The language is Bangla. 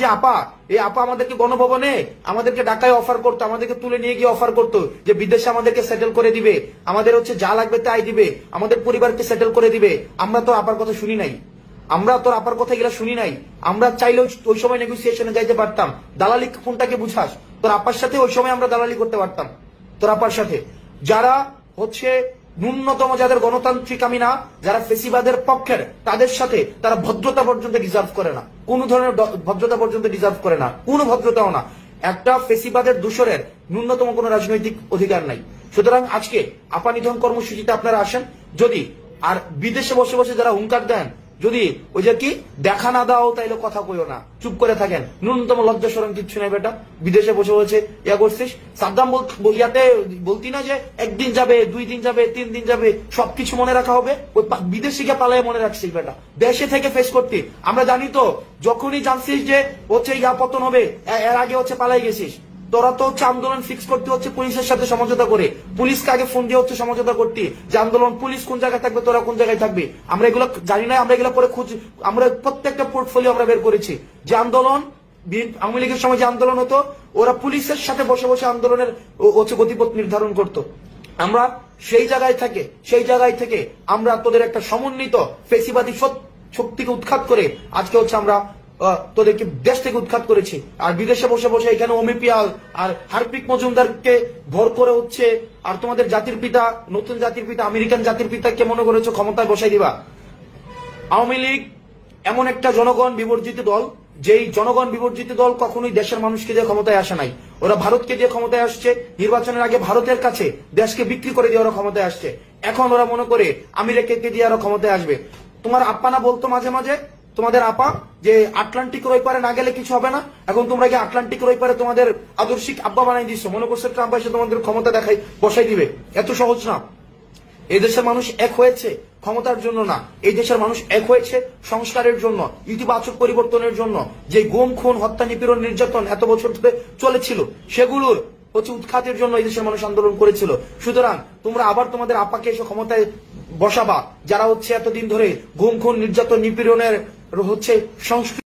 যে আপা, এই আপা আমাদেরকে গণভবনে আমাদেরকে ঢাকায় অফার করতো, আমাদেরকে তুলে নিয়ে গিয়ে অফার করতো যে বিদেশে আমাদেরকে সেটেল করে দিবে, আমাদের যা লাগবে তাই দিবে, আমাদের পরিবারকে সেটেল করে দিবে। আমরা তো আপার কথা শুনি নাই, আমরা তোর আপার কথা এগুলা শুনি নাই। আমরা চাইলে ওই সময় নেগোসিয়েশনে যাইতে পারতাম। দালালি কোনটাকে বুঝাস? তোর আপার সাথে ওই সময় আমরা দালালি করতে পারতাম, তোর আপার সাথে। যারা ন্যূনতম যাদের গণতান্ত্রিক আমি না, যারা ফেসিবাদের পক্ষের, তাদের সাথে তারা ভদ্রতা পর্যন্ত ডিজার্ভ করে না, কোন ধরনের ভদ্রতা পর্যন্ত ডিজার্ভ করে না, কোন ভদ্রতাও না। একটা ফেসিবাদের দূষরের ন্যূনতম কোন রাজনৈতিক অধিকার নাই। সুতরাং আজকে আপা নিধন কর্মসূচিতে আপনারা আসেন। যদি আর বিদেশে বসে বসে যারা হুঙ্কার দেন, যদি ওই যে কি দেখা না দাও তাইলে কথা কইও না, চুপ করে থাকেন, ন্যূনতম লজ্জা শরম কিচ্ছু নাই বেটা। বিদেশে বসে বসে ইয়া করছিস। সাদ্দাম ইয়াতে বলতি না যে একদিন যাবে, 2 দিন যাবে, 3 দিন যাবে, সবকিছু মনে রাখা হবে। ওই বিদেশে গিয়ে পালায় মনে রাখছিস বেটা, দেশে থেকে ফেস করতে। আমরা জানি তো যখনই জানছিস যে ইয়া পতন হবে, এর আগে পালাই গেছিস। তোরা তো আন্দোলন ফিক্স করতে পুলিশের সাথে সমঝোতা করে, পুলিশকে আগে ফোন দিয়ে সমঝোতা করতে যে আন্দোলন পুলিশ কোন জায়গায় থাকবে, তোরা কোন জায়গায় থাকবে। আমরা এগুলো জানি না, আমরা এগুলো পরে আমরা প্রত্যেকটা পোর্টফোলিও আমরা বের করেছি যে আন্দোলন আওয়ামী লীগের সময় যে আন্দোলন হতো, ওরা পুলিশের সাথে বসে বসে আন্দোলনের গতিপথ নির্ধারণ করতো। আমরা সেই জায়গায় থেকে আমরা তোদের একটা সমন্বিত ফেসিবাদী শক্তিকে উৎখাত করে আজকে আমরা তোদেরকে দেশ থেকে উৎখাত করেছি। আর বিদেশে বসে বসে এখানে অমিপিয়াল আর হারপিক মজুমদারকে ভর করে আর তোমাদের জাতির পিতা, নতুন জাতির পিতা, আমেরিকান জাতির পিতাকে মনে করেছো ক্ষমতায় বসাই দিবা। আওয়ামী লীগ এমন একটা জনগণ বিবর্জিত দল, যেই জনগণ বিবর্জিত দল কখনোই দেশের মানুষকে দিয়ে ক্ষমতায় আসে নাই। ওরা ভারতকে দিয়ে ক্ষমতায় আসছে, নির্বাচনের আগে ভারতের কাছে দেশকে বিক্রি করে দিয়ে ওরা ক্ষমতায় আসছে। এখন ওরা মনে করে আমেরিকাকে দিয়ে ওরা ক্ষমতায় আসবে। তোমার আপা না বলতো মাঝে মাঝে, তোমাদের আপা, যে আটলান্টিকের ওই পারে না গেলে কিছু হবে না। এখন তোমরা কি আটলান্টিকের ওই পারে তোমাদের আদর্শিক আব্বা বানাই দিচ্ছ, মনে করছো ট্রাম্প এসে তোমাদের ক্ষমতা দেখাই বসাই দিবে। এত সহজ না। এই দেশের মানুষ এক হয়েছে ক্ষমতার জন্য না, এই দেশের মানুষ এক হয়েছে সংস্কারের জন্য, ইতিবাচক পরিবর্তনের জন্য। যে গুম, খুন, হত্যা, নিপীড়ন, নির্যাতন এত বছর ধরে চলেছিল, সেগুলোর উৎখাতের জন্য এই দেশের মানুষ আন্দোলন করেছিল। সুতরাং তোমরা আবার তোমাদের আপাকে এসে ক্ষমতায় বসাবা, যারা এতদিন ধরে গুম, খুন, নির্যাতন, নিপীড়নের সংস্কৃতি